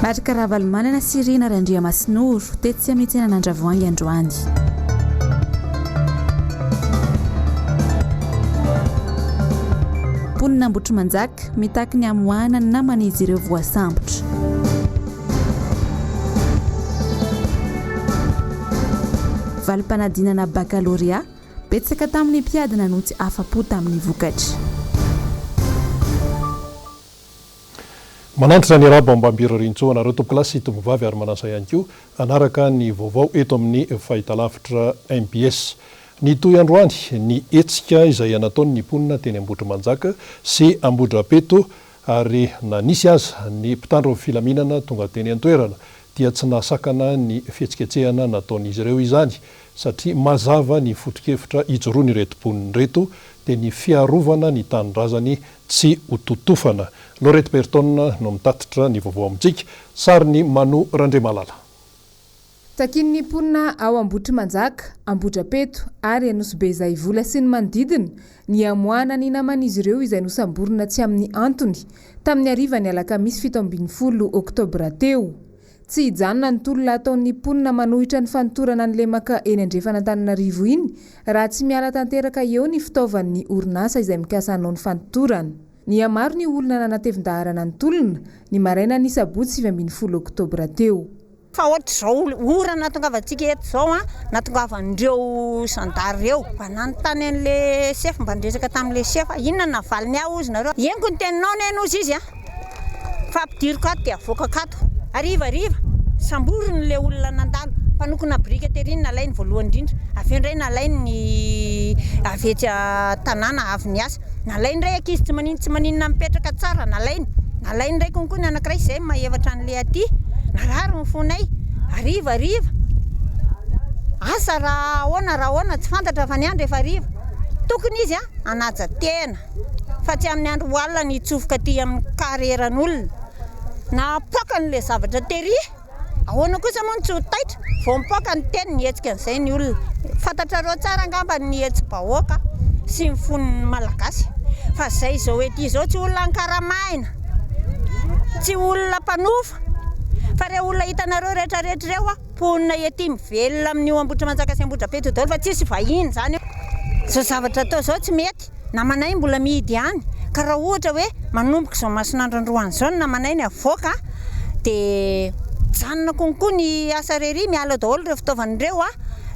Matraka Ravalomanana sy Rina Randriamasinoro teto tsy ametsena nandravoangy androany. Ponina Ambotrimanjaka mitaky ny amoahana na manizy ireo voasambotra. Valim-panadinana bakalorea betsaka tamin'ny mpiady nanotsy afa-po tamin'ny vokatra. Manantra ny rabo ambambiro rintsona ireo tompokilasy tombovavy ary manasa ihany koa anaraka ny vaovao eto amin'ny fahitalavitra MBS. Ny toy androany ny etsika izay anataon'ny ponina teny Ambotrimanjaka sy Ambodrapeto ary na nisy aza ny mpitandro filaminana tonga teny an-toerana dia tsy nasakana ny fihetsiketsehana nataon'izy ireo izany satria mazava ny foto-kevitra ijoroany reto ponina reto dia ny fiarovana ny tanindrazany tsy hototofana. Lorette Berton no mitatitra ny vaovao amintsika, sariny Manu Randremalala. Takin'ny ponina ao Ambotrimanjaka, Ambodrapeto ary Anosibe izay vola sy ny manodidina ny amoahana ny naman'izy ireo izay nosamborina tsy amin'ny antony tamin'ny arivany alakamisy 17 Oktobra teo. Tsy hijanona ny tolona ataon'ny ponina manohitra ny fanotorana ny lemaka eny Andrefanantananarivo iny raha tsy miala tanteraka eo ny fitaovan'ny orinasa izay mikasa hanao ny fanotorana. Ny amaro ny olona nanatevin-daharana ny tolona ny maraina ny sabotsy 20 Oktobra teo. Fa ohatra zao orana natongavantsika eto zao natongavan'ireo sandary reo mba nanontany an'le chef mba ndresaka tamin'le chef inona navaliny aho ozy nareo henoko ny teninao nenozy izy fa ampidiriko ato dia avoaka ato ariva samboriny le olona nandalo mpanokona brikateria nalainy voalohany indrindra avy eo indray nalainy ny avetsy tanàna avy ny asa nalainy indray ankizy tsy maninona mipetraka tsara nalainy indray konkoa ny anankiray izay mahevatra an'le aty narary ny fonay ariva asa raha ahoana tsy fantatra fa ny andro efa ariva tokony izy anaja tena fa tsy amin'ny andro alina ny tsofoka aty amin'ny kareran'olona na poka n'le zavatra tery ahoana kosa moa tsy ho taitra vao mipoka ny teny ny hetsika an'izay ny olona fantatrareo tsara angamba ny hetsy-bahoaka sy ny fon'ny malagasy fa izay izao ety izao tsy olona ankaramaina tsy olona mpanofa fa reo olona hitanareo rehetrarehetra reo ponina ety mivelona amin'io Ambotrimanjaka sy Ambodrapeto daholo fa tsisy vahiny zany zao zavatra atao zao tsy mety namanay mbola mihidy ihany ka raha ohatra hoe manomboka izao masinandro androany zao ny namanay ny avoaka dia mijanona konkoa ny asa rery miala daholo ireo fitaovan'ireo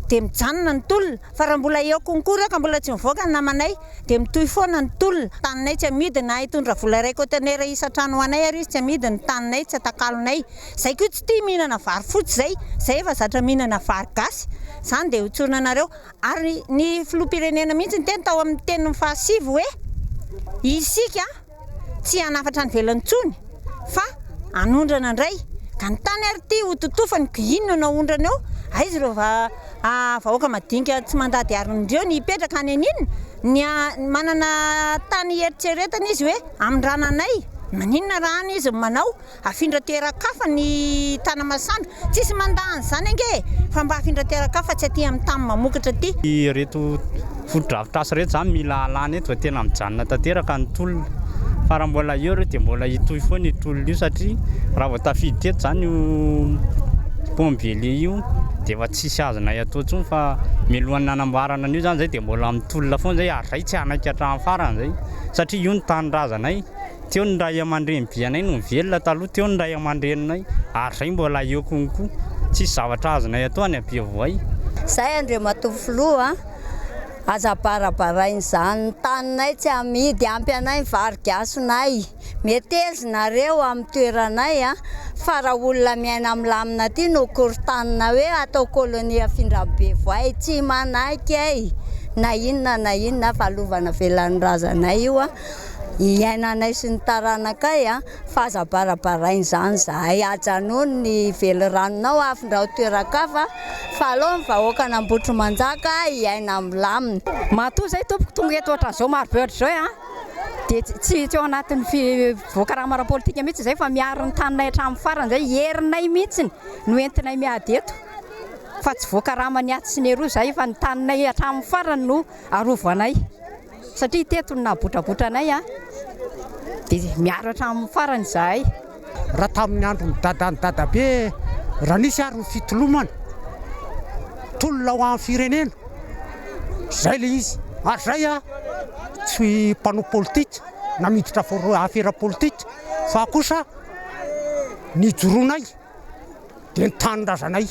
dia mijanona ny tolona fa raha mbola eo konkoa reo ka mbola tsy mivoaka ny namanay dia mitohy foana ny tolona taninay tsy amidy na hitondra vola ray kontenera isa-trano anay ary izy tsy amidy ny taninay tsy atakalonay zay koa tsy tia mihinana vary fotsy zay efa zatra mihinana vary gasy zany dia hotsorina anareo ary ny filoham-pirenena mihitsy ny teny tao amin'ny tenin'ny fahasivy hoe isika tsy hanafatra ny velantsony fa anondrana indray ka ny tany ary ty hototofany inona naondrana eo aizy ireo vahoaka madinika tsy mandady arindreo ny hipetraka any an'inona ny manana tany eritseretana izy hoe amin'ny rananay maninona rano izy manao afindra toeran-kafa ny tanamasango tsisy mandany zany ange fa mba afindra toeran-kafa tsy aty amin'ny tany mamokatra aty reto foto-drafitrasa reto zany mila alana eto fa tena mijanona tanteraka ny tolona fa raha mbola eo reo dia mbola hitohy foana io tolona io satria raha vao tafidy teto zany io pombele io dia efa tsisy azonay atao tsony fa milohan'ny nanamboarana an'io zany zay dia mbola amin'ny tolona foana zay ary zay tsy anaika hatramin'ny farany zay satria io ny tanindrazanay teo ny ray aman-dreny be anay no mivelona taloha teo ny ray aman-drenonay ary zay mbola eo konkoa tsisy zavatra azonay atao any Abevoay. Zay Andriamatovoloha aza barabarainy zany taninay tsy amidy ampy anay vary gasonay metezonareo amin'ny toeranay fa raha olona miaina milamina aty no korontanina hoe atao kolonia afindra Abevoay tsy manaiky na inona fa alovana velan'razanay io iainanay sy ny taranakay fa aza barabarainy zany zahay ajanony ny velo-ranonao afindra toeran-kafa fa aloha ny vahoaka n'Ambotrimanjaka iaina milamina matoa zay tompoko tonga eto ohatran'izao marobe ohatr'izao dia tsy teo anatin'ny voakaramara politika mihitsy zay fa miaro ny taninay hatramin'ny farany zay herinay mihitsy no entinay miady eto fa tsy voakaramany aty sy ny eroa zay fa ny taninay hatramin'ny farany no arovanay satria teto no nabotrabotra anay dia miaro hatramin'ny farany zahay. raha tamin'ny andro ny dadany dadabe raha nisy ary ny fitolomana tolona ho amin'ny firenena zay le izy ary zay a tsy mpanao politika na miditra afera politika fa kosa nijoroanay dia nytanindrazanay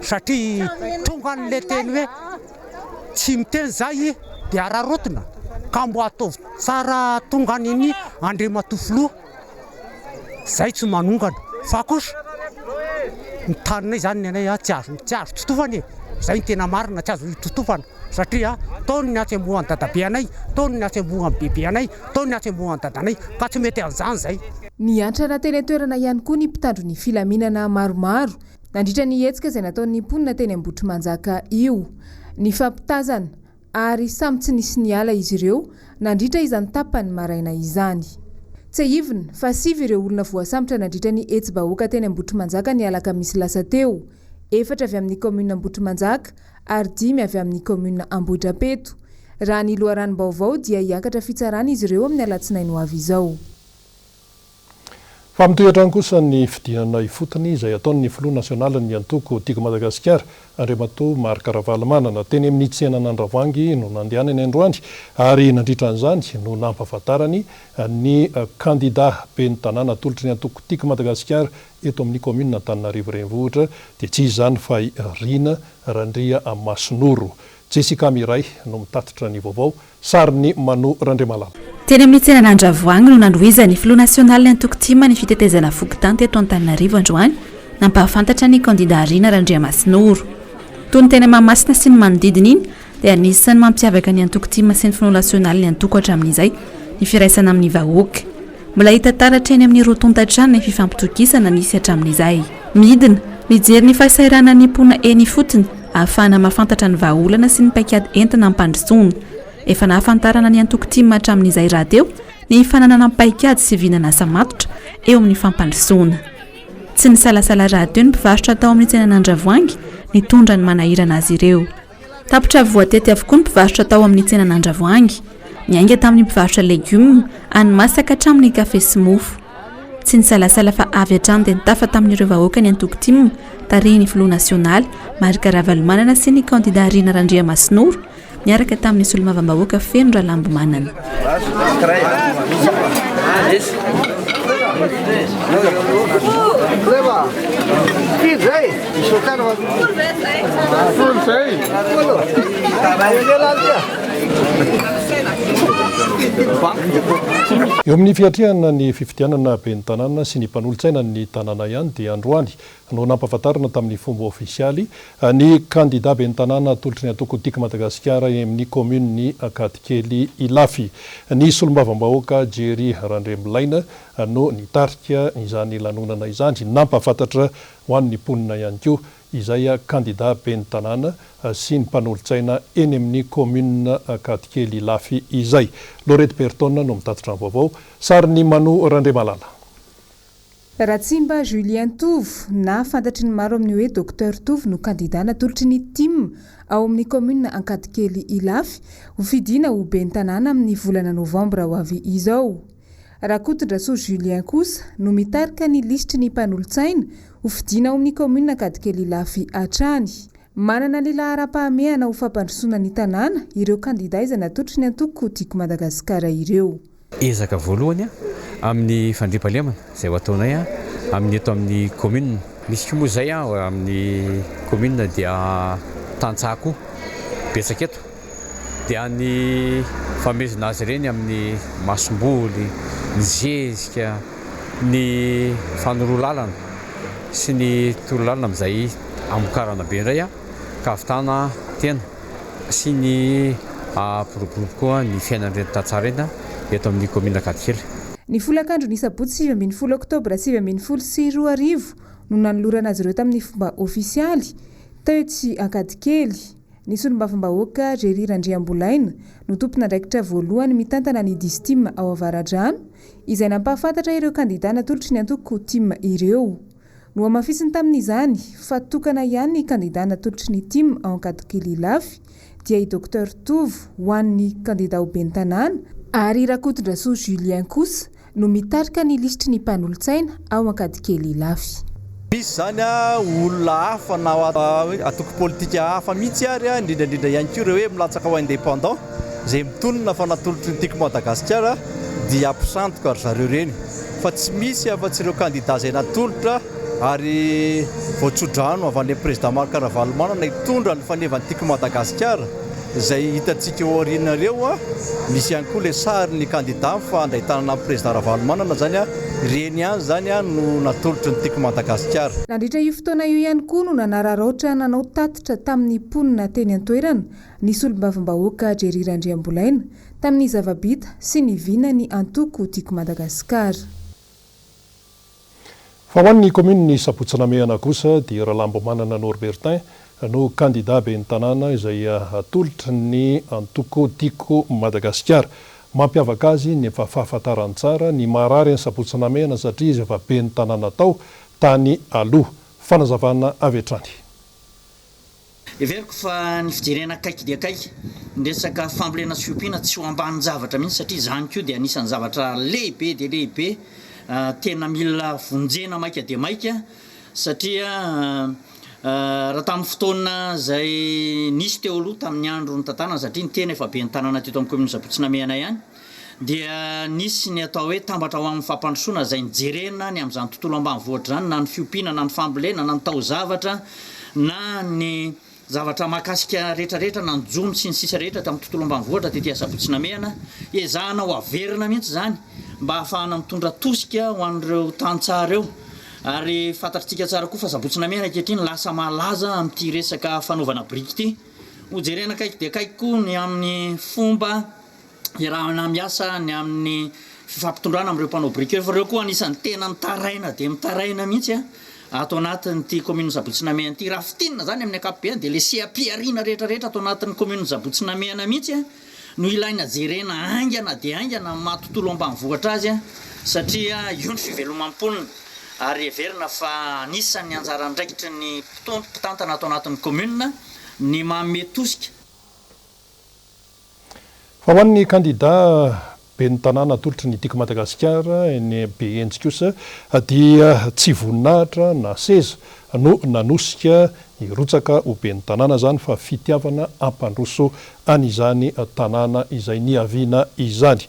satria tonga n'le teny hoe tsy miteny zay dia ararotona ka mbo ataovy tsara tonga niny Andriamatofoloha zay tsy manongana fa kosa nytaninay zany ny anay tsy azo totofana zay ny tena marina tsy azo totofana satria taony ny atsembohan'ny dadabe anay taony ny atsembohan'ny bebe anay taony ny atsembohan'ny dadanay ka tsy mety an'izany zay. Ny antrana teny toerana ihany koa ny mpitandro ny filaminana maromaro nandritra ny hetsika izay nataon'ny mponina teny Ambotrimanjaka io ny fampitazana ary samy tsy nisy niala izy ireo nandritra izany tapany maraina izany. Tsy hivina fa sivy ireo olona voasambotra nandritra ny hetsy-bahoaka teny Ambotrimanjaka ny alakamisy lasa teo, 4 avy amin'ny commune Ambotrimanjaka ary 5 avy amin'ny commune Ambohidrapeto. Raha ny loharanom-baovao dia hiakatra fitsarana izy ireo amin'ny alatsinainy ho avy izao. Fa mitoetrany kosa ny fidinana ifotony izay ataon'ny filoha nasionala ny antoko tiako Madagasikara Andriamatoa Marc Ravalomanana teny amin'ny tsenan'Andravoangy no nandehanany androany ary nandritra an'izany no nampahafantarany ny kandida ben'ny tanàna tolotry ny antoko tiako Madagasikara eto amin'ny commune Antananarivo renivohitra dia tsy izany fa Rina Randria Masonoro. Jessica Miray no mitatitra ny vaovao sariny Mano Randriamalala. Teny amin'ny tsenan'Andravoangy no nandroizany filoha nasionaly ny antoko tima ny fitetezana fokontany eto Antananarivo androany nampahafantatra ny kandida Rina Randria Masonoro. Toy ny teny Mahamasina sy ny manodidina iny dia anisan'ny mampiavaka ny antoko tima sy ny filoha nasionaly ny antoko hatramin'izay ny firaisana amin'ny vahoaka. Mbola hita taratra eny amin'ny rotontan-trano ny fifampitokisana nisy hatramin'izay. Midina mijery ny fahasairana ny mpona eny fotony ahafahana mahafantatra ny vahaolana sy ny paikady entana ampandrosoana. Efa nahafantarana ny antoko tima hatramin'izay raha teo ny fananana paikady sy vinana asa matotra eo amin'ny fampandrosoana. Tsy ny salasala raha teo ny mpivarotra tao amin'ny tsenan'Andravoangy nitondra ny manahirana azy ireo. Tapitra voatety avokoa ny mpivarotra tao amin'ny tsenan'Andravoangy, niainga tamin'ny mpivarotra legioma, hani-masaka hatramin'ny kafe sy mofo. Tsy ny salasala fa avy hatrany dia nitafa tamin'ireo vahoaka ny antoko tima tarihin'ny filoha nasionaly Marc Ravalomanana sy ny kandida Rina Randria Masonoro miaraka tamin'ny solomavam-bahoaka feno Ralambomanana. Eo amin'ny fiatriana ny fifidianana ben'ny tanàna sy ny mpanolontsaina ny tanàna ihany dia androany no nampahafantarana tamin'ny fomba ofisialy ny kandida ben'ny tanàna tolotry ny antoko tiako Madagasikara amin'ny commune ny Katikely Ilafy. Ny solombavambahoaka Jerry Randremilaina no nitarika izany lanonana izany nampahafantatra ho an'ny mponina ihany koa izay kandida ben'ny tanàna sy ny mpanolontsaina eny amin'ny commune Katikely Ilafy izay. Lorette Berton no mitatitra ny vaovao sariny Mano Randriamalala. Ratsimba Julien Tovo na fantatry ny maro amin'ny hoe Dr Tovo no kandidana tolotry ny TIM ao amin'ny commune Katikely Ilafy ho fidina ho ben'ny tanàna amin'ny volana novambra ho avy izao. Rakotondraso Julien kosa no mitarika ny listry ny mpanolontsaina ho fidina ao amin'ny commune Katikely Ilafy hatrany. Manana ny lahara-pahamehana ho fampandrosoana ny tanàna ireo kandida izay natolotry ny antoko tiako Madagasikara ireo. Ezaka voalohany amin'ny fandriampahalemana izay ho ataonay amin'ny eto amin'ny commune. Misy koa moa izay amin'ny commune dia Tantsako betsaka eto. Dia ny famezona azy ireny amin'ny Masomboly, ny Zezika, ny Fanorolalana sy ny Torolalana amin'izay amokarana be indray ka ahavitana tena sy ny boribory koa ny fiainan'ireny tantsara eny eto amin'ny commune Katikely. Ny folakandro ny sabotsy 20 oktobra 2022 no nanolorana azy ireo tamin'ny fomba ofisialy tao etsy Katikely. Ny solombavambahoaka Jerry Randriambolaina no tompon'andraikitra voalohany mitantana ny distim ao Avaradrano izay nampahafantatra ireo kandida natolotry ny antoko TIM ireo. No amafisiny tamin'izany fa tokana ihany ny kandida natolotry ny TIM ao Katikely Ilafy dia i Dr Tovo ho an'ny kandida ho ben'ny tanàna ary Rakotondraso Julien kosa no mitarika ny lisitry ny mpanolo-tsaina ao ankadikely lafy. Misy zany olona hafa na atoko politika hafa mihitsy ary indrindrandrindra ihany koa ireo hoe milatsaka ho indépendant izay mitonona fa natolotry ny tiako Madagasikara dia ampisantoka ary zareo reny fa tsy misy afa-tsy ireo candidat izay natolotra ary voatsodrano avy any président Marc Ravalomanana hitondra ny fanevany tiako Madagasikara izay hitantsika aorianareo misy ihany koa ilay sarin'ny candidat fa andraitanana président Ravalomanana zany reny ihany zany no natolotry ny tiako Madagasikara. Nandritra io fotoana io ihany koa no nanararaotra nanao tatitra tamin'ny mponina teny an-toerana ny solombavam-bahoaka Jerry Randriambolaina tamin'ny zava-bita sy ny vinany antoko tiako Madagasikara. Fa ho an'ny commune Sapotsinamehana kosa dia Rahalambomanana Norbertin no candidat ben'ny tanàna izay atolotry ny antoko tiako Madagasikara. Mampiavaka azy ny efa fahafantarany tsara ny marary ny Sapotsinamehana satria izy efa ben'ny tanàna tao tany aloha. Fanazavana avy hatrany. Everiko fa ny fijerena akaiky dia akaiky ny resaka fambolena sy fiompiana tsy ho ambany zavatra mihitsy satria izany koa dia anisan'ny zavatra lehibe dia lehibe tena mila vonjena maika dia maika satria raha tamin'ny fotoana izay nisy teo aloha tamin'ny andro ny tantanana satria ny tena efa ben'ny tanàna teto amin'ny commune Sapotsinamehana ihany dia nisy ny atao hoe tambatra ho amin'ny fampandrosoana izay nijerena ny amin'izany tontolo ambanivohitra izany na ny fiompiana na ny fambolena na ny taozavatra na ny zavatra mahakasika rehetrarehetra na ny jomy sy ny sisa rehetra tamin'ny tontolo ambanivohitra tetỳ Sapotsinamehana ezahana ho averina mihitsy zany mba ahafahana mitondra tosika ho an'ireo tantsara eo ary fantatritsika tsara koa fa Sapotsinamehana ankehitriny lasa malaza amin'ity resaka fanaovana briky ity hojerena akaiky dia akaiky koa ny amin'ny fomba iarahana miasa ny amin'ny fifampitondrana amin'ireo mpanao briky fa ireo koa anisan'ny tena mitaraina dia mitaraina mihitsy atao anatin'ity commune Sapotsinamehana ity raha fitinina zany amin'ny ankapobeny dia le sehampiariana rehetrarehetra atao anatin'ny commune Sapotsinamehana mihitsy no ilaina jerena aingana dia aingana mahatontolo ambanivohitra azy satria io ny fivelomam-ponina ary everina fa anisan'ny anjara andraikitry ny mpitantana atao anatin'ny commune ny manome tosika. Fa ho an'ny candidat ben'ny tanàna atolotry ny tiako Madagasikara ny BNJ kosa dia tsy voninahitra na seza no nanosika hirotsaka ho ben'ny tanàna zany fa fitiavana ampandroso an'izany tanàna izay niaviana izany.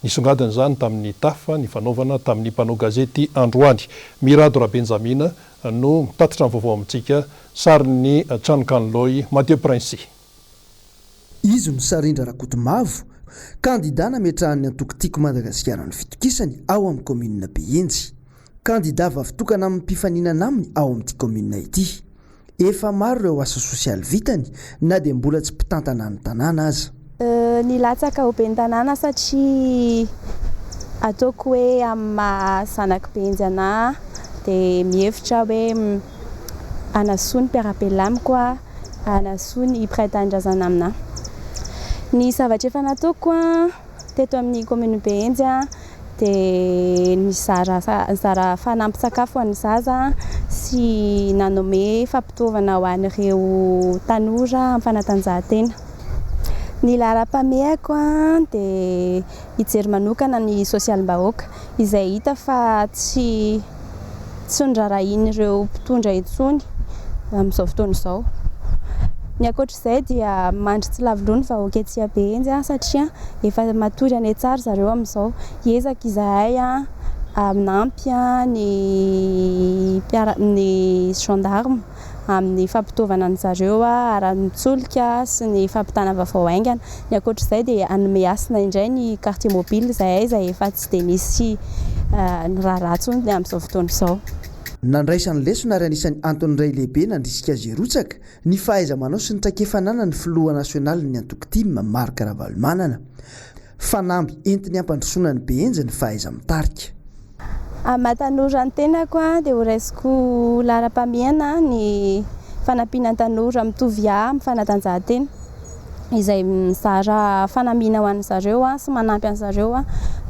Nisongadina zany tamin'ny tafa ny fanaovana tamin'ny mpanao gazety androany. Mirado Rabenjamina no mitatitra ny vaovao amintsika sarin'ny Trankanloy Mathieu Prince. Izy no Sarindra Rakotomavo candidat nametrahan'ny antoko tiako Madagasikara ny fitokisany ao amin'ny commune BNJ. Candidat vavitokana amin'ny mpifaninana aminy ao amin'ity commune ity. Efa maro ireo asa sosialy vitany na dia mbola tsy mpitantana ny tanàna aza. Ny latsaka ho ben'ny tanàna satria ataoko hoe amin'ny mahazanaky benjy anahy dia mihevitra hoe anasoa ny mpiara-belona amiko anasoa ny mpiray tanindrazana aminahy. Ny zavatra efa nataoko teto amin'ny commune BNJ dia mizara fanampin-tsakafo ho an'ny zaza sy nanome fampitaovana ho an'ireo tanora amin'ny fanatanjahantena. Ny laharam-pahamehako dia hijery manokana ny sosialim-bahoaka izay hita fa tsy nirarahin'ireo mpitondra intsony amin'izao fotoana izao. Ny ankoatr'izay dia mandry tsy lavilony vahoaka ety BNJ satria efa matory any tsara zareo amin'izao. Ezaka izahay manampy ny gendarme amin'ny fampitaovana ny zareo ara-mitsolika sy ny fampitana vaovao aingana. Ny ankoatr'izay dia hanome asina indray ny quartier mobile izay efa tsy dia nisy niraharatsony amin'izao fotoana izao. Nandraisan'ny lesona ary anisan'ny antony iray lehibe nandrisika azy hirotsaka ny fahaiza-manao sy ny traikefanana ny filoha nasionaly ny antoko tima Marc Ravalomanana. Fanamby entiny ampandrosoana ny BNJ ny fahaiza-mitarika. Matanora ny tenako dia ho raisiko laharam-pahamehana ny fanampiana ny tanora mitovy amin'ny fanatanjahantena. izay mizara fanamina ho an'ny zareo sy manampy any zareo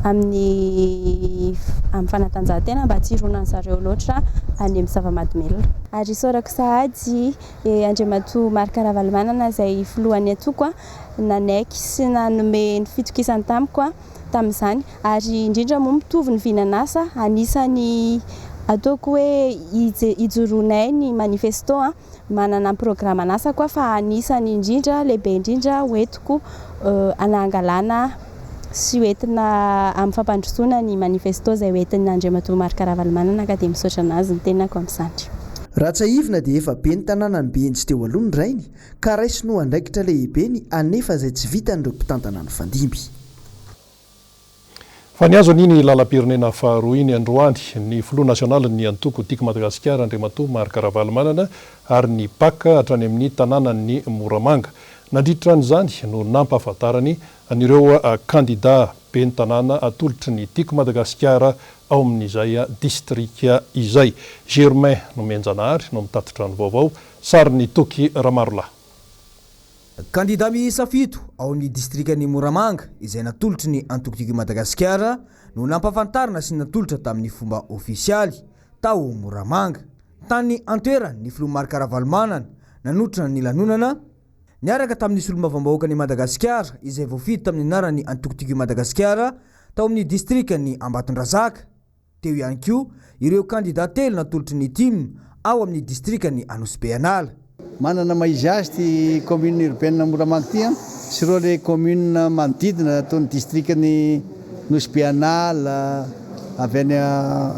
amin'ny fanatanjahantena mba tsy hirona ny zareo loatra any amin'ny zava-mahadomelona. Ary sorako sahady Andriamatoa Marc Ravalomanana izay filohan'ny antoko nanaiky sy nanome ny fitokisany tamiko tamin'izany, ary indrindra moa mitovy ny vinanasa anisany ataoko hoe ijoroanay ny manifesto manana programme anasa koa fa anisany indrindra lehibe indrindra hoentiko anangalana sy hoentina amin'ny fampandrosoana ny manifesto izay hoentin'ny Andriamatoa Marc Ravalomanana ka dia misaotra anazy ny tenako amin'izany. Ratsaivina dia efa be ny tanàna ny Behenjy teo aloha ny rainy ka raisy no andraikitra lehibeny anefa izay tsy vitan'ireo mpitantana ny fandimby. Fa ny azo an'iny lalam-pirenena faharoa iny androany ny filoha nasionalin'ny antoko tiako Madagasikara Andriamatoa Marc Ravalomanana ary ny paka hatrany amin'ny tanànan'ny Moramanga. Nandritra an'izany no nampahafantarany an'ireo kandida be ny tanàna atolotry ny tiako Madagasikara ao amin'izay distrika izay. Germain no Menjanahary no mitatitra ny vaovao, sary ny Toky Ramarola. Kandida miisa 7 ao amin'ny distrikan'ny Moramanga izay natolotry ny antoko Madagasikara no nampahafantarana sy natolotra tamin'ny fomba ofisialy tao Moramanga. Tany antoerany ny filoha Marc Ravalomanana nanotrana ny lanonana niaraka tamin'ny solombavam-bahoaka ny Madagasikara izay voafidy tamin'ny anarany antoko Madagasikara tao amin'ny distrikan'ny Ambatondrazaka. Teo ihany koa ireo kandida telo natolotry ny team ao amin'ny distrikan'ny Anosy-Beanala. Manana maizy azy ty commune urbaine Moramanga ty sy ireo le commune manodidina toy ny distrikany Anosy-Beanala, avy any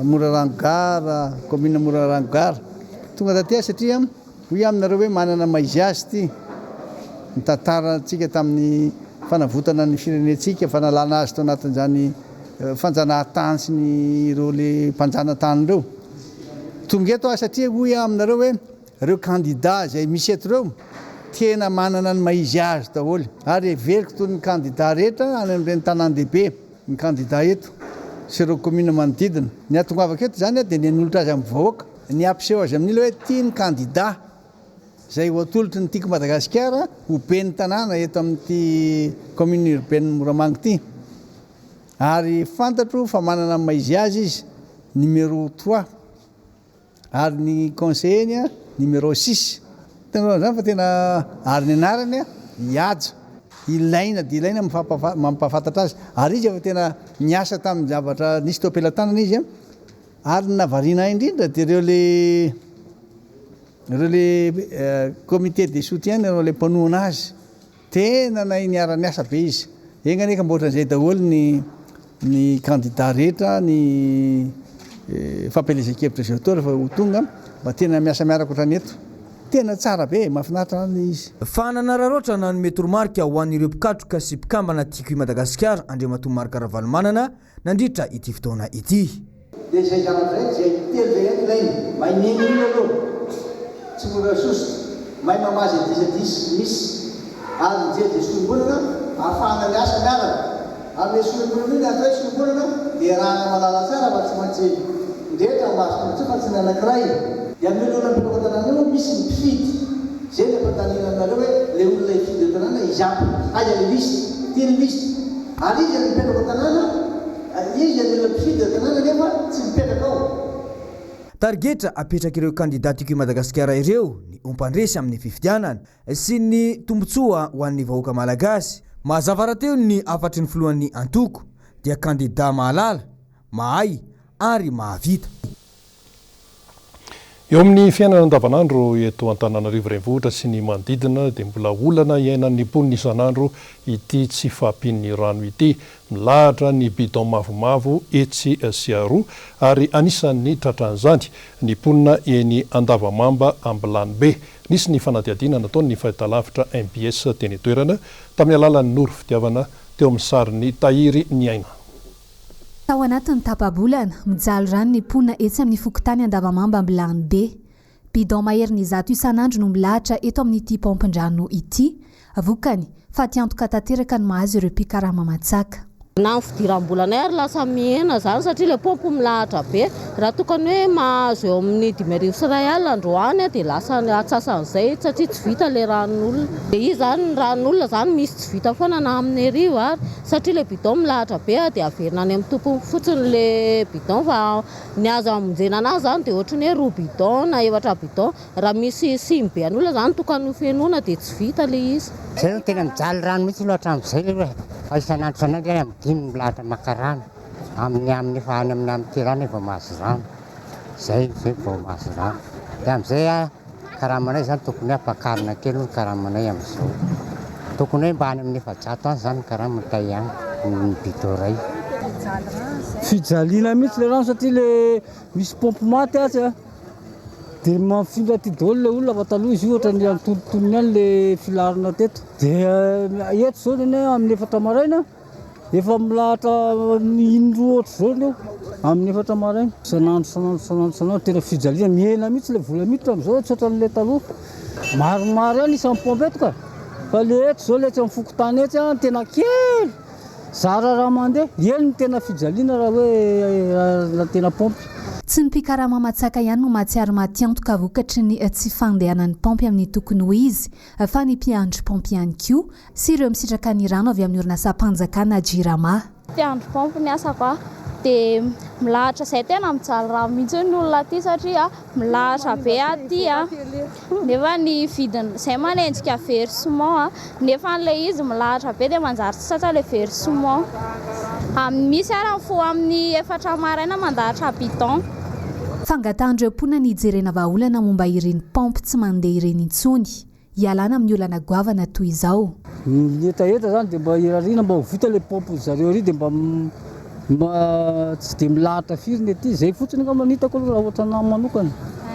Morarangara, commune Morarangara. Tonga taty satria hoy aminareo hoe manana maizy azy ty. Ny tantarantsika tamin'ny fanavotana ny firenentsika, fanalana azy tao anatin'izany fanjanahantany sy ny ireo le mpanjanatany ireo. Tonga eto satria hoy aminareo hoe ireo kandida izay misy eto ireo tena manana ny maizy azy daholo, ary everiko toy ny kandida rehetra any amin'ireny tanàn-dehibe ny kandida eto sy ireo commune manodidina. Ny atongavako eto zany dia ny anolotra azy amin'ny vahoaka, ny ampiseho azy amin'ilo hoe tia ny kandida izay ho atolotry ny tiako Madagasikara ho ben'ny tanàna eto amin'ity commune urbaine Moramanga ity. Ary fantatro fa manana ny maizy azy izy numéro 3 ary ny conseiller numéro 6. Tena zany fa tena ary ny anarany Ihaja. Ilaina dia ilaina mampahafantatra azy. Ary izy efa tena niasa tamin'ny zavatra nisy teo am-pelantanana izy ary navarina indrindra dia ireo le comité de soutien ireo le mpanohana azy tena niara-niasa be izy. Eny neka mboatra an'izay daholo ny kandida rehetra ny fampelezan-kevitra izay atao rehefa ho tonga mba tena miasa miaraka ohatrany eto. Tena tsara be, mahafinaritra izy. Fananararoatra nanome toromarika ho an'ireo mpikatroka sy mpikambana tiako Madagasikara Andriamatoa Marc Ravalomanana nandritra ity fotoana ity. Dia izay zavatra izay telo zay ilaina, maineny ino aloha, tsy mora sosotra, mahay mamazy disadisy misy, ary mijery solombolana ahafahana miasa miaraka. Ary le solombolana iny atao hoe solombolana dia rahana malala tsara fa tsy maintsy ndrehetra maso fa tsy ny anankiray. Dia amin'ny olona am-pilokan-tanàna io misy ny mpifidy. Zay ny ampitanina anareo hoe le olona hifidy tanàna izapa. Aiza le listy, tia ny listy. Ary izy ny mpilokan-tanàna, izy ny olona mpifidy tanàna nefa tsy mipetraka ao. Targetra apetraka ireo kandida tiako Madagasikara ireo ny ompandresy amin'ny fifidianana sy ny tombotsoa ho an'ny vahoaka malagasy. Mazava rahateo ny afatry ny filohan'ny antoko dia kandida mahalala, mahay ary mahavita. Eo amin'ny fiainana andavanandro eto Antananarivo renivohitra sy ny manodidina dia mbola olana iainan'ny mponina isanandro ity tsy fahampian'ny rano ity. Milahatra ny bidon mavomavo etsy sy aroa ary anisan'ny tratran'izany ny mponina eny Andavamamba Ambilanibe. Nisy ny fanadihadiana nataony fahitalavitra MPS teny toerana tamin'ny alalan'ny noro fitiavana teo amin'ny sarin'ny Tahiry Niaina. Tao anatin'ny tapa-bolana mijaly rano ny mponina etsy amin'ny fokontany Andavamamba Ambilanibe. Bidon maheriny zato isanandro no milahatra eto amin'ity pompin-drano ity. Vokany fa tiantoka tanteraka ny mahazo ireo mpikarama matsaka. na fidiram-bolanay ary lasa mihena zany satria le pompe milahatra be raha tokony hoe mahazo eo amin'ny 5,000 androany dia lasa atsasan'izay satria tsy vita le ranon'olona dia izy zany ranon'olona zany misy tsy vita foana na amin'ny arivo ary satria le bidon milahatra be dia averina any amin'ny tompony fotsiny le bidon fa ny azo amonjena anazy zany dia ohatrany hoe 2 bidon na 4 bidon raha misy simy be an'olona zany tokony ho fenoana dia tsy vita le izy zay no tena mijaly rano mihitsy loatra amin'izay hoe fa isan'andro san'andro any amin'ny 5 milahatra maka rano amin'ny efa any amin'ny ty rano efa mahazo rano zay vao mahazo rano dia amin'izay karamanay zany tokony hoe ampakarina kely ny karamanay amin'izao tokony hoe mba any amin'ny 700 any zany karama tay any ny bidon ray fijaliana mihitsy le rano satria le misy pompe maty azy dia mafindra ty daholo le olona fa taloha izy ohatra ny antontonony any le filarina teto dia eto zao ny amin'ny 4 maraina efa milahatra indroa ohatra zao leo amin'ny 4 maraina sanandro tena fijaliana mihena mihitsy le vola miditra amin'izao tsy ohatran'le taloha maromaro any isan'ny pompe eto ka fa le eto zao le tsy amin'ny fokotany etsy tena kely zara raha mandeha ely ny tena fijaliana raha hoe tena pompe tsy ny mpikarama matsaka ihany no mahatsiary matiantoka vokatry ny tsy fandehanan'ny pompy amin'ny tokony ho izy fa ny mpiandry pompy ihany koa sy ireo misitraka ny rano avy amin'ny orinasa-panjakana Jirama. Mpiandry pompy ny asako dia milahatra izay tena mijaly rano mihitsy ny olona aty satria milahatra be aty nefa ny vidiny izay manenjika versement nefa n'ilay izy milahatra be dia manjary tsy satra le versement misy ary fo amin'ny 4 maraina mandahatra bidon. Fangatahndreo-pona ny ijerena vahaolana momba ireny pompy tsy mandeha ireny intsony hialana amin'ny olana goavana toy izao. Ny etaeta zany dia mba irariana mba ho vita le pompy zareo ry dia mba tsy dia milahatra firiny aty izay fotsiny nga manitako raha ohatra nahy manokana.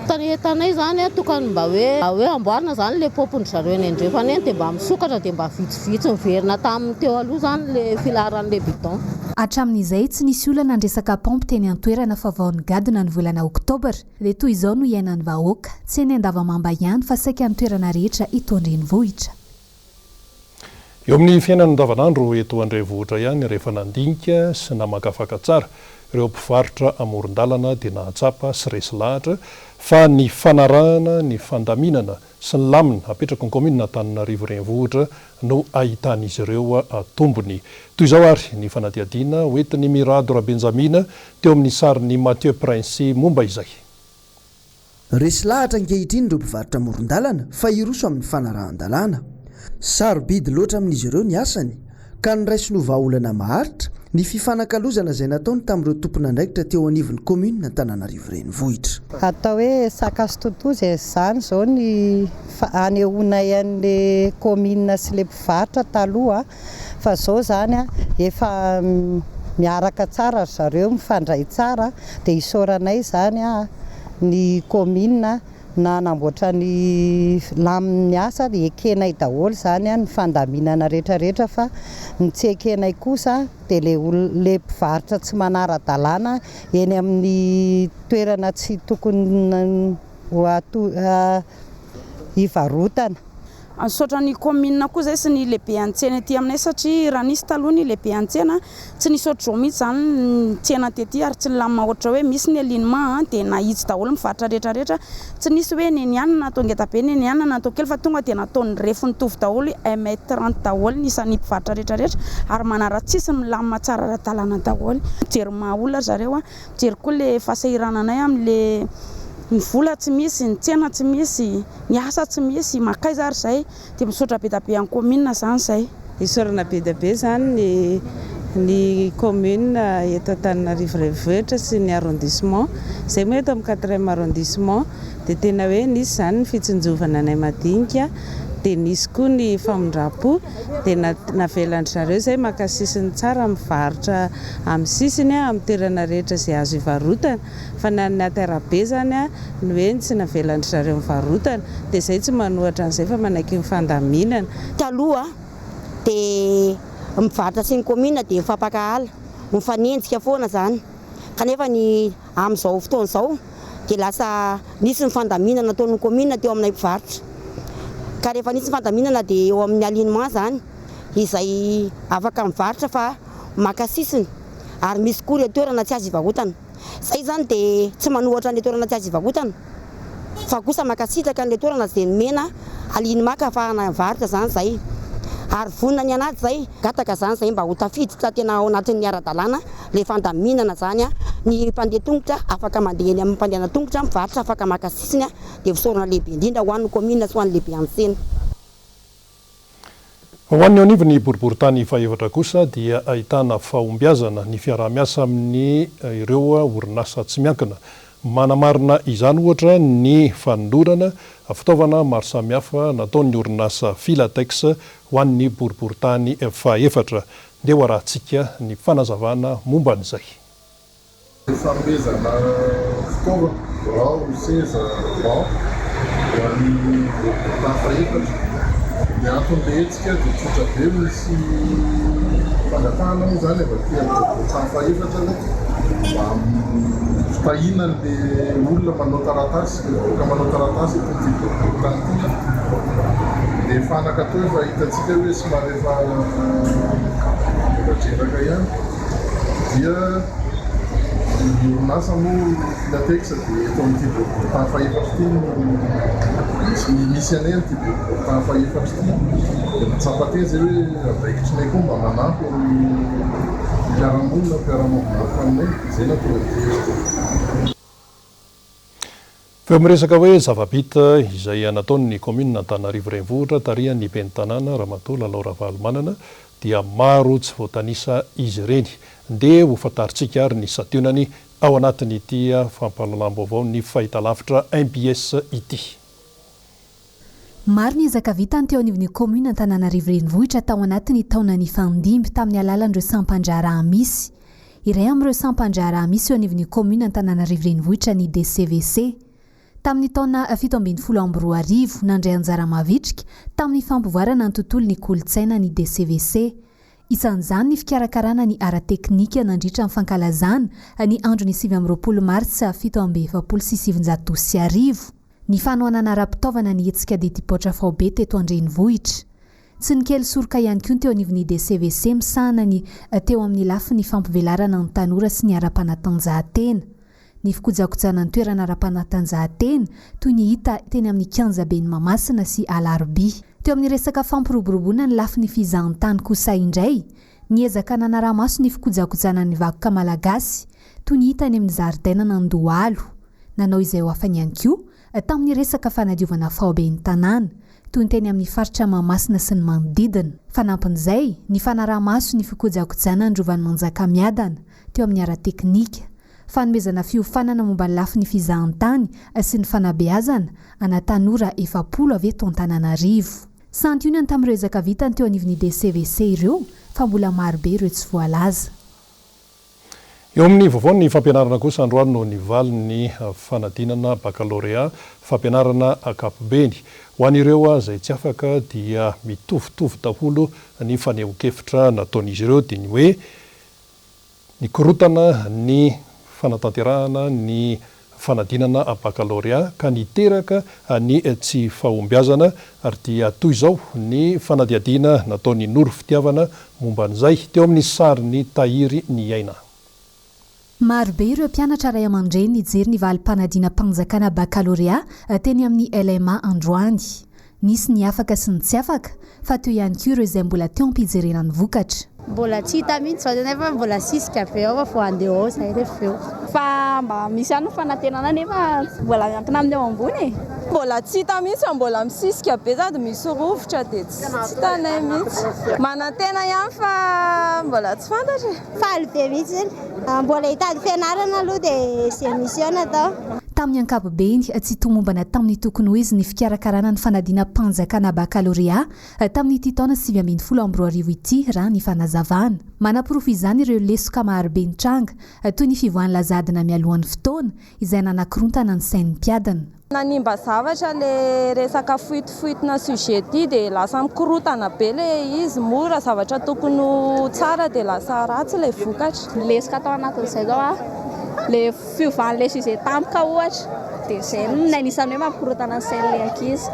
Tanentanay zany tokony mba hoe amboarina zany le pompony zareo eny andrefana eny dia mba misokatra dia mba vitsivitsy miverina tamin'ny teo aloha zany le filaran'le bidon. Hatramin'izay tsy nisy olana andresaka pompy teny an-toerana fa vao nigadina ny volana Oktobra dia toy izao no iainan'ny vahoaka tsy eny andavamamba ihany fa saika ny toerana rehetra eto andrenivohitra. Eo amin'ny fiainana andavanandro eto andrenivohitra ihany rehefa nandinika sy namakafaka tsara ireo mpivarotra amoron-dalana dia nahatsapa sy resy lahatra fa ny fanarahana ny fandaminana sy ny lamina apetraka ny komina Antananarivo renivohitra no ahitan'izy ireo tombony. Toy izao ary ny fanadihadiana hoentin'ny Mirado Rabenjamina teo amin'ny sarin'ny Mathieu Prince momba izay. Resy lahatra ankehitriny ireo mpivarotra amoron-dalana fa iroso amin'ny fanarahan-dalana. Sarobidy loatra amin'izy ireo ny asany ka niraisy no vahaolana maharitra ny fifanakalozana izay nataony tamin'ireo tompon'andraikitra teo anivon'ny komina Antananarivo renivohitra. Atao hoe sakasy totozy izany izao ny anehoana an'le komina sy le mpivarotra taloha fa izao zany efa miaraka tsara zareo mifandray tsara dia isaoranay zany ny komina na namboatra ny lamin'ny asa dia ekenay daholo zany ny fandaminana rehetrarehetra fa ny tsy ekenay kosa dia le mpivarotra tsy manara-dalàna eny amin'ny toerana tsy tokony hivarotana. Ansotra ny komina koa zay sy ny lehibe an-tsena aty aminay satria raha nisy taloha ny lehibe an-tsena tsy nisy ohatr'izao mihitsy zany ny tsena aty ary tsy nilamina ohatra hoe misy ny alinement dia nahitsy daholo mivarotra rehetrarehetra tsy nisy hoe nenianana natao ngetabe nenianana natao kely fa tonga dia nataony refiny tovy daholo 1m30 daholo ny isan'ny mpivarotra rehetrarehetra ary manara-tsisy milamina tsara ara-dalàna daholo. Mijery mahaolona zareo mijery koa le fahasahirananay amin'le ny vola tsy misy, ny tsena tsy misy, ny asa tsy misy, makaiza ary zay dia misaotra be da be amin'ny komina zany zay. Isaorana be da be zany ny komina eto Antananarivo renivohitra sy ny arrondissement izay moa eto amin'ny 4e arrondissement dia tena hoe nisy zany ny fitsinjovana anay madinika dia nisy koa ny famondram-po dia navelan'ny zareo izay maka sisiny tsara mivarotra amin'ny sisiny amin'ny toerana rehetra izay azo hivarotana fa na ny aterabe zany ny hoe tsy navelan'ny zareo mivarotana dia izay tsy manohatra an'izay fa manaiky ny fandaminana. Taloha dia mivarotra sy ny komina dia mifampakahala mifanenjika foana zany kanefa ny amin'izao fotoana izao dia lasa nisy ny fandaminana ataon'ny komina teo aminay mpivarotra. Ka rehefa nisy fandaminana dia eo amin'ny alignement zany izay afaka mivarotra fa maka sisiny ary misy koa le toerana tsy azo ivarotana zay zany dia tsy manohatra le toerana tsy azo ivarotana fa kosa makasitraka le toerana zay mena aliny maka afahana varotra zany zay ary vonina ny anaty zay gataka zany zay mba ho tafiditra tena ao anatin'ny ara-dalàna le fandaminana zany ny mpandeha tongotra afaka mandeha eny amin'ny mpandeha tongotra mivarotra afaka maka sisiny dia fisaorana lehibe indrindra ho an'ny commune sy ho an'ny lehibe an-tsena. Ho an'ny anivo ny boriboritany fahaefatra kosa dia ahitana fahombiazana ny fiarah-miasa amin'ny ireo orinasa tsy miankina. Manamarina izany ohatra ny fandorana fitaovana maro samihafa nataon'ny orinasa Filatex ho an'ny boriboritany fahaefatra. Dia ho arahantsika ny fanazavana momba an'izay. Fanomezana fitaovana birao, seza, banc ho an'ny boriboritany fahaefatra. Dia antony behetsika dia tsotra be misy fangatahana moa zany avy aty amin'ny boriboritany fahaefatra mba fitahinany le olona manao taratasy, ka manao taratasy itony boriboritany itony. Dia fanaka teo efa hitantsika hoe somary efa dreraka ihany dia ny orinasa moa Filatex dia eto amin'ity boriboritany fahaefatra ity misy anay amin'ity boriboritany fahaefatra ity dia matsapa-teny zay hoe abaikitrinay koa mba manampy mpiara-monina mpiara-mavomafy aminay izay natao Feo miresaka hoe zava-bita izay nataon'ny commune Antananarivo renivohitra tarihan'ny ben'ny tanàna Ramatoa Laura Valomanana dia maro tsy voatanisa izy ireny. Dia ho fantaritsika ary ny sationany ao anatin'ity fampahalalam-baovao ny fahitalavitra MPS ity. Maro ny ezaka-vitany teo anivon'ny commune Antananarivo renivohitra tao anatin'ny taona ny fandimby tamin'ny alalan'ireo sampandraraha misy. Iray amin'ireo sampandraraha misy eo anivon'ny commune Antananarivo renivohitra ny DCVC. Tamin'ny taona 17 nandray anjara mavitrika tamin'ny fampivoarana ny tontolon'ny kolontsaina ny DCVC. Isan'izany ny fikarakarana ny ara-teknika nandritra ny fankalazana ny andron'ny 20 martsa 1776. Ny fanohanana ara-pitaovana ny hetsika diety-potra faobe teto andrenivohitra. Tsy ny kely soroka ihany koa teo anivon'ny DCVC misahana ny teo amin'ny lafin'ny fampivelarana ny tanora sy ny ara-panatanjahantena. Ny fikojakojana ny toerana ara-panatanjahantena toy ny hita teny amin'ny Kianja Beny Mamasina sy Alarby. Teo amin'ny resaka fampiroboroboana ny lafin'ny fizahan-tany kosa indray, ny ezaka nanaramaso ny fikojakojana ny vakoka malagasy toy ny hita any amin'ny zaridaina Nandohalo. Nanao izay ho afany ihany koa tamin'ny resaka fanadiovana faoben'ny tanàna toy ny teny amin'ny faritra Mamasina sy ny manodidina. Fanampin'izay, ny fanaramaso ny fikojakojana ny rovan'ny Manjakamiadana teo amin'ny ara-teknika. Fanomezana fiofanana momba ny lafin'ny fizahan-tany sy ny fanabeazana ana tanora 70 avy eto Antananarivo. Santionany tamin'ireo ezaka vitany teo anivon'ny DCVC ireo fa mbola marobe ireo tsy voalaza. Eo amin'ny vaovao ny fampianarana kosa androany no nivalin'ny fanadinana baccalauréat fampianarana ankapobeny. Ho an'ireo izay tsy afaka dia mitovitovy daholo ny faneho-kevitra nataon'izy ireo dia ny hoe ny korotana ny fanatanterahana ny fanadinana baccalauréat ka niteraka ny tsy fahombiazana ary dia toy izao ny fanadiadiana nataon'ny Noro Fitiavana momba an'izay teo amin'ny sariny Tahiry ny Aina. Marobe ireo mpianatra ray aman-dreny nijery ny valim-panadina mpanjakana baccalauréat teny amin'ny LMA androany. Nisy ny afaka sy ny tsy afaka fa teo ihany koa ireo izay mbola teo ampijerena ny vokatra. Mbola tsy hita mihitsy fa nefa mbola sisika be ao fa andeha ao zay rehefa eo. Fa mba misy ihany fanantenana nefa mbola miankina amin'ny eo ambony. Mbola tsy hita mihitsy fa mbola misisika be sady misy rovitra dia tsy hitanay mihitsy. Manantena ihany fa mbola tsy fantatra. Faly be mihitsy mbola hitady fianarana aloha dia sy émission atao. Tamin'ny ankapobeny tsy tomombana tamin'ny tokony ho izy ny fikarakarana ny fanadina mpanjakana baccalauréat tamin'ny ity taona 2012 ity raha ny fanazavana. Manaporofo izany ireo lesoka marobe ny tranga toy ny fivoahan'ny lazadina mialohan'ny fotoana izay nanakorontana ny sain'ny mpiadana. Nanimba zavatra le resaka foitofoitina sujet ity dia lasa mikorotana be le izy mora zavatra tokony tsara dia lasa ratsy le vokatra. Lesoka atao anatin'izay zao le fiovahan'le sujet tampoka ohatra dia zay anisan'ny hoe mampikorotana ny sain'ilay ankizy.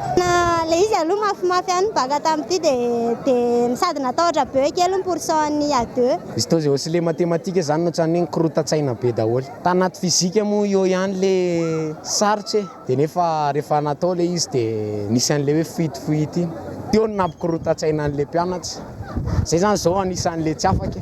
Le izy aloha mafimafy ihany baka tamin'ity dia sady natahotra be kely pourcent-ny A2. Izy tao zay aussi le matematika zany no trany nikorotan-tsaina be daholo. Tanaty fizika moa eo ihany le sarotra dia nefa rehefa natao le izy dia nisy an'le hoe fuite iny. Teo no nampikorotan-tsaina an'le mpianatra. Zay zany zao anisan'le tsy afaka.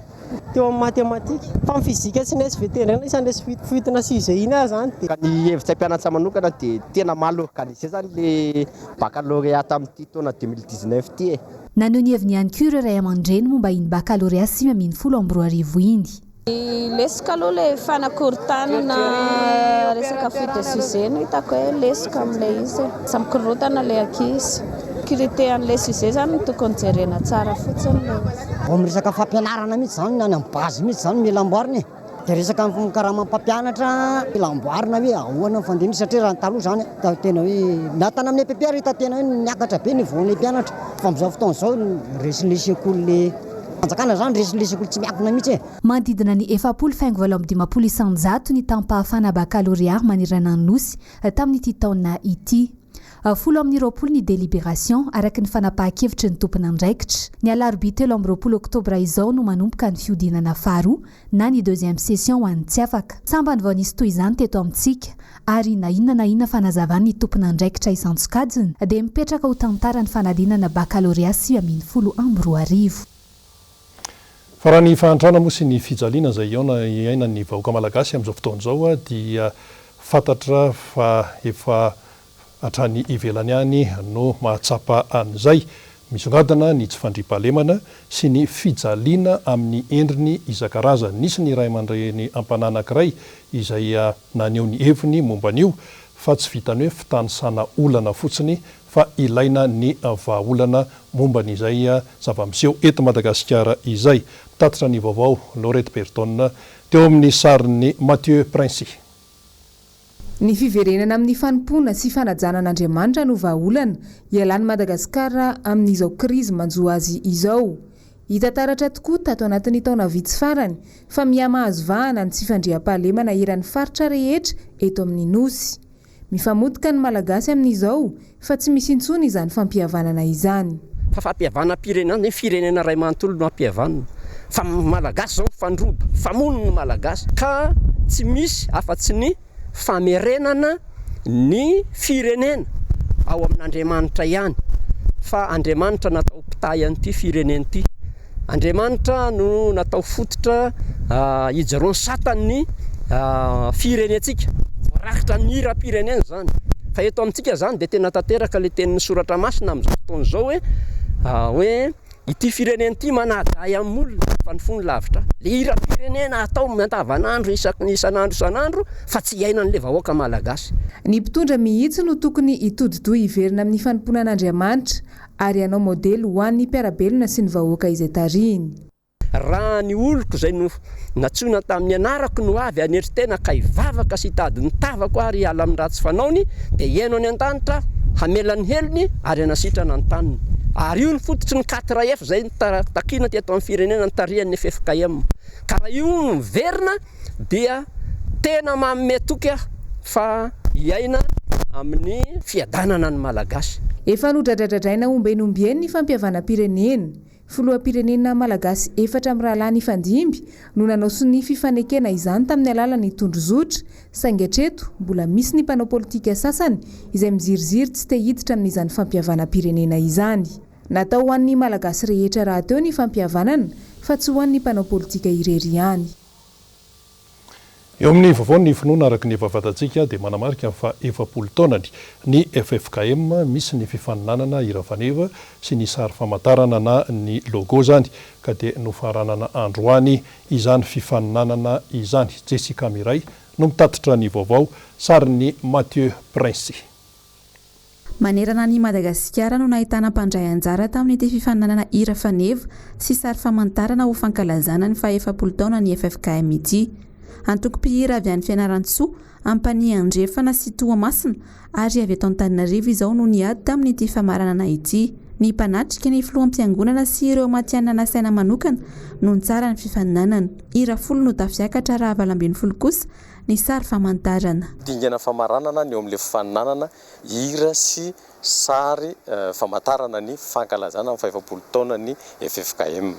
Teo amin'ny matematika fa amin'ny fizika tsy nesy veterana isan'le fuite-na size iny ahy zany dia ny hevitra mpianatra manokana dia tena malo ka izay zany le baccalauréat tamin'ity taona 2019 ty. Naneho ny heviny ihany koa ireo ray aman-dreny momba iny baccalauréat 2024 iny. Lesika aloha le fanakorontanana resaka fuite de sujet no hitako hoe lesika amin'ilay izy samy korotana le ankizy. Critère an'ilay sujet zany tokony jerena tsara fotsiny le. Amin'ny resaka fampianarana mihitsy zany any amin'ny base mihitsy zany mila amboarina. Dia resaka karaha mampampianatra mila amboarina hoe ahoana ny fandiniana satria raha ny taloha zany tena hoe natana amin'ny EPPR hita tena hoe niakatra be ny voan'ny mpianatra fa amin'izao fotoana izao resileseko le fanjakana zany resileseko tsy miakina mihitsy. Manodidina ny 7,5 ny tampahafana baccalauréat manerana ny nosy tamin'ity taona ity. 10 ny délibération araky ny fanapahan-kevitry ny tompona andraikitra. Ny alarobia 3 oktobra izao no manomboka ny fiodinana faharoa na ny 2e session ho an'ny tsy afaka. Sambany vao nisy toy izany teto amintsika ary na inona fanazavany ny tompona andraikitra isan-tsokajiny dia mipetraka ho tantara ny fanadinana baccalauréat 2024. Fa raha ny fahantrana moa sy ny fijaliana izay iaina ny vahoaka malagasy amin'izao fotoana izao dia fantatra fa efa hatrany ivelany ihany no mahatsapa an'izay misongadina ny tsy fandriam-pahalemana sy ny fijaliana amin'ny endriny isan-karazany. Nisy ny ray aman-dreny ampanà anankiray izay naneho ny heviny momba an'io fa tsy vitany hoe fitanisana olana fotsiny fa ilaina ny vahaolana momba n'izay zava-miseho eto Madagasikara izay. Tatitra ny vaovao Laurette Berton teo amin'ny sarin'ny Mathieu Princy. Ny fiverenana amin'ny fanompoana sy fanajanan'Andriamanitra no vahaolana ialany Madagasikara amin'izao krizy manjo azy izao. Hita taratra tokoa tato anatin'ny taona vitsy farany fa miamahazo vahana ny tsy fandriam-pahalemana eran'ny faritra rehetra eto amin'ny nosy. Mifamotika ny malagasy amin'izao fa tsy misy intsony izany fampihavanana izany. Fa fampihavana pirenena firenena ray manontolo no ampihavanana. Fa malagasy zao fandroba famono ny malagasy ka tsy misy afa-tsy ny famerenana ny firenena ao amin'Andriamanitra ihany fa Andriamanitra natao mpitahy an'ity firenena ity. Andriamanitra no natao fototra hijeroan'ny satany firenentsika voarakitra ny hira-pirenena zany. Fa eto amintsika zany dia tena tanteraka le tenin'ny soratra masina amin'izao fotoana izao hoe ity firenena ity manadahy amin'ny olona fa ny fony lavitra. Le hira-pirenena atao andavanandro isanandro fa tsy iainan'le vahoaka malagasy. Ny mpitondra mihitsy no tokony hitodi-doha hiverina amin'ny fanomponan'Andriamanitra ary hanao modely ho an'ny mpiarabelona sy ny vahoaka izay tarihiny. Raha ny oloko izay no natsoina tamin'ny anarako no avy aneritena ka hivavaka sy hitady ny tavako ary hiala amin'ny ratsy fanaony dia hiaino any an-danitra hamelany helony ary hanasitrana ny taniny. Ary io ny fototry ny 4F izay takina teto amin'ny firenena ny tarihan'ny FFKM. Ka raha io no miverina dia tena manome toky fa hiaina amin'ny fiadanana ny malagasy. Efa nodradradradraina ombenombieny ny fampihavana-pirenena. Filoham-pirenena malagasy 4 amin'ny rahalany ifandimby no nanao ny fifanekena izany tamin'ny alalan'ny tondrozotra saingy hatreto mbola misy ny mpanao politika sasany izay miziriziry tsy te hiditra amin'izany fampihavana-pirenena izany. Natao ho an'ny malagasy rehetra raha teo ny fampihavanana fa tsy ho an'ny mpanao politika irery ihany. Eo amin'ny vaovao ny finoana araka ny efa fantatsika dia manamarika fa 7 taonany ny FFKM misy ny fifaninanana irafaneva sy ny sary famantarana na ny logo zany ka dia nofaranana androany izany fifaninanana izany. Jessica Miray no mitatitra ny vaovao sarin'ny Mathieu Princy. Manerana ny Madagasikara no nahitana mpandray anjara tamin'ity fifaninanana irafaneva sy sary famantarana ho fankalazana ny 7 taona ny FFKM ity. Antoko-pihira avy any Fianarantsoa, Ampania Andrefana sy Toamasina ary avy eto Antananarivo izao no niady tamin'ity famaranana ity. ny mpanatrika ny filoam-piangonana sy ireo matianina nasaina manokana no ny tsara ny fifaninanana. Hira folo no tafiakatra raha 20 kosa ny sary famantarana. Dingana famaranana ny eo amin'ilay fifaninanana hira sy sary famantarana ny fankalazana amin'ny 50 taona ny FFKM.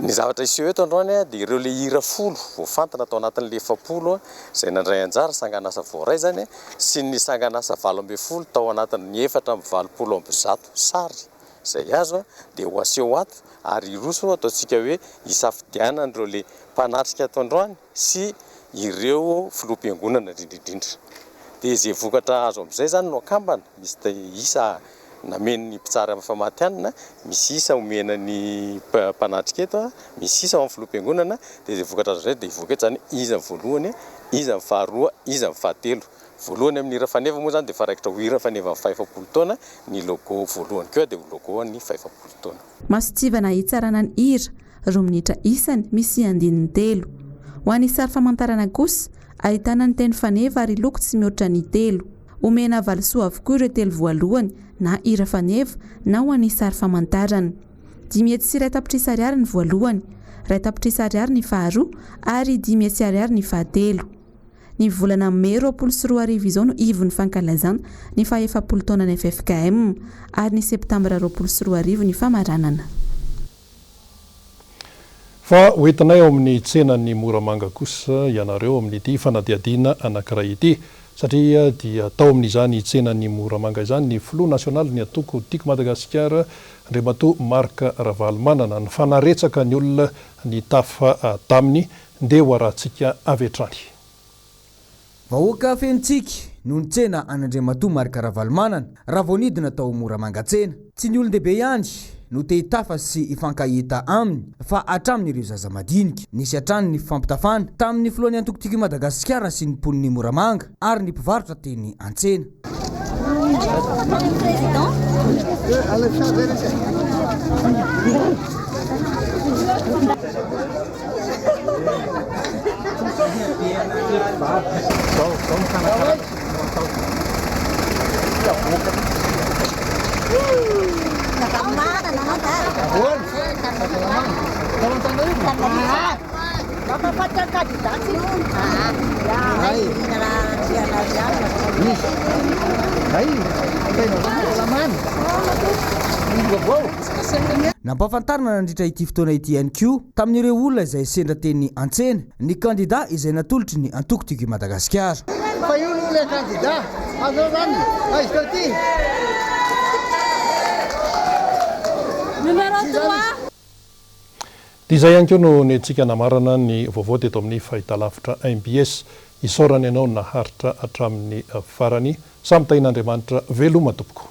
Ny zavatra iseho eto androany dia ireo le hira folo voafantana tao anatin'le 70 izay nandray anjara sanganasa voaray zany sy ny sanganasa 12 tao anatin'ny 420 sary izay azo dia ho aseho ato ary iroso ataontsika hoe hisafidiana an'ireo le mpanatrika ato androany sy ireo filoam-piangonana indrindra. Dia izay vokatra azo amin'izay zany no akambana misy isa namen'ny mpitsara famatianana, misy isa omena ny mpanatrika eto, misy isa amin'ny filoam-piangonana, dia izay vokatra azo izay dia ivoaka eto zany iza ny voalohany, iza ny faharoa, iza ny fahatelo. Voalohany amin'ny hira faneva moa zany dia faraikitra ho hira faneva amin'ny 50 taona ny logo voalohany keo dia logo ny 50 taona. Masitsivana hitsarana ny hira, roa minitra isany misy andininy 3. Ho an'ny sary famantarana kosa, ahitana ny teny faneva ary loko tsy mihoatra ny 3. Omena valisoa avokoa ireo 3 voalohany na hira faneva na ho an'ny sary famantarana. 10 sy 2 tapitrisa ariary ny voalohany, 2 tapitrisa ariary ny faharoa ary 10 sy ariary ny fahatelo. Ny volana Mei 23 izao no ivon'ny fankalazana ny 40 taona ny FFKM ary ny Septambra 23 ny famaranana. Fa hoentinay ao amin'ny tsenan'ny Moramanga kosa ianareo amin'ity fanadiadiana anankiray ity satria dia tao amin'izany tsenan'ny Moramanga izany ny filoha nasionaly ny atoko tiako Madagasikara Andriamatoa Marc Ravalomanana ny fanaretsaka ny olona ny tafa taminy ndeha ho arahantsika avy hatrany. Vahoaka fentsika no ny tsena an'Andriamatoa Marc Ravalomanana raha vao nidina tao Moramanga tsena. Tsy ny olon-dehibe ihany no te hitafa sy hifankahita aminy fa hatramin'ireo zaza madinika. Nisy hatrany ny fifampitafana tamin'ny filohan'ny antoko Madagasikara sy ny mponiny Moramanga ary ny mpivarotra teny an-tsena. Nampafantarina nandritra ity fotoana ity ihany koa tamin'ireo olona izay sendra teny an-tsena ny kandida izay natolotry ny antoko Madagasikara. Fa io no le kandida azo zany aiskati numéro 3. Dia izay ihany koa no nentsika namarana ny vaovao teto amin'ny fahitalavitra MBS isaorany ianao naharitra hatramin'ny farany. Samy tahin'Andriamanitra veloma tompoko.